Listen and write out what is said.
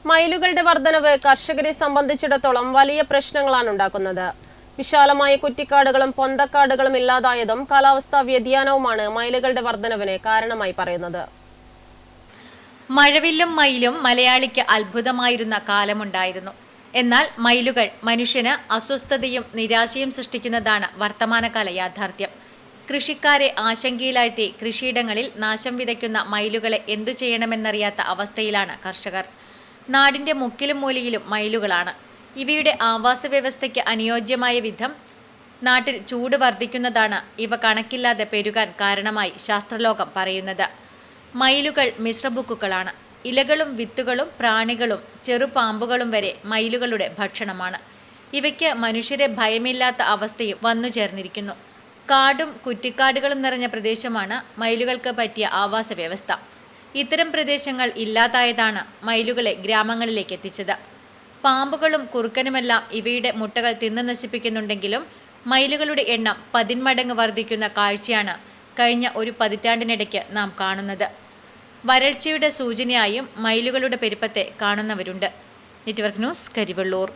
മയിലുകളുടെ വർധനവ് കർഷകരെ സംബന്ധിച്ചിടത്തോളം വലിയ പ്രശ്നങ്ങളാണ് ഉണ്ടാക്കുന്നത്. വിശാലമായ കുറ്റിക്കാടുകളും പൊന്തക്കാടുകളും ഇല്ലാതായതും കാലാവസ്ഥാ വ്യതിയാനവുമാണ് മയിലുകളുടെ വർധനവിന് കാരണമായി പറയുന്നത്. മഴവില്ലും മയിലും മലയാളിക്ക് അത്ഭുതമായിരുന്ന കാലമുണ്ടായിരുന്നു. എന്നാൽ മയിലുകൾ മനുഷ്യന് അസ്വസ്ഥതയും നിരാശയും സൃഷ്ടിക്കുന്നതാണ് വർത്തമാനകാല യാഥാർത്ഥ്യം. കൃഷിക്കാരെ ആശങ്കയിലാഴ്ത്തി കൃഷിയിടങ്ങളിൽ നാശം വിതയ്ക്കുന്ന മയിലുകളെ എന്തു ചെയ്യണമെന്നറിയാത്ത അവസ്ഥയിലാണ് കർഷകർ. നാടിന്റെ മുക്കിലും മൂലയിലും മയിലുകളാണ്. ഇവയുടെ ആവാസ വ്യവസ്ഥയ്ക്ക് അനുയോജ്യമായ വിധം നാട്ടിൽ ചൂട് വർദ്ധിക്കുന്നതാണ് ഇവ കണക്കില്ലാതെ പെരുകാൻ കാരണമായി ശാസ്ത്രലോകം പറയുന്നത്. മയിലുകൾ മിശ്രബുക്കുകളാണ്. ഇലകളും വിത്തുകളും പ്രാണികളും ചെറുപാമ്പുകളും വരെ മയിലുകളുടെ ഭക്ഷണമാണ്. ഇവയ്ക്ക് മനുഷ്യരെ ഭയമില്ലാത്ത അവസ്ഥയും വന്നു ചേർന്നിരിക്കുന്നു. കാടും കുറ്റിക്കാടുകളും നിറഞ്ഞ പ്രദേശമാണ് മയിലുകൾക്ക് പറ്റിയ ആവാസ വ്യവസ്ഥ. ഇത്തരം പ്രദേശങ്ങൾ ഇല്ലാതായതാണ് മയിലുകളെ ഗ്രാമങ്ങളിലേക്ക് എത്തിച്ചത്. പാമ്പുകളും കുറുക്കനുമെല്ലാം ഇവയുടെ മുട്ടകൾ തിന്നു നശിപ്പിക്കുന്നുണ്ടെങ്കിലും മയിലുകളുടെ എണ്ണം 10 മടങ്ങ് വർദ്ധിക്കുന്ന കാഴ്ചയാണ് കഴിഞ്ഞ ഒരു പതിറ്റാണ്ടിനിടയ്ക്ക് നാം കാണുന്നത്. വരൾച്ചയുടെ സൂചനയായും മയിലുകളുടെ പെരുപ്പത്തെ കാണുന്നവരുണ്ട്. Network news, Karivellur.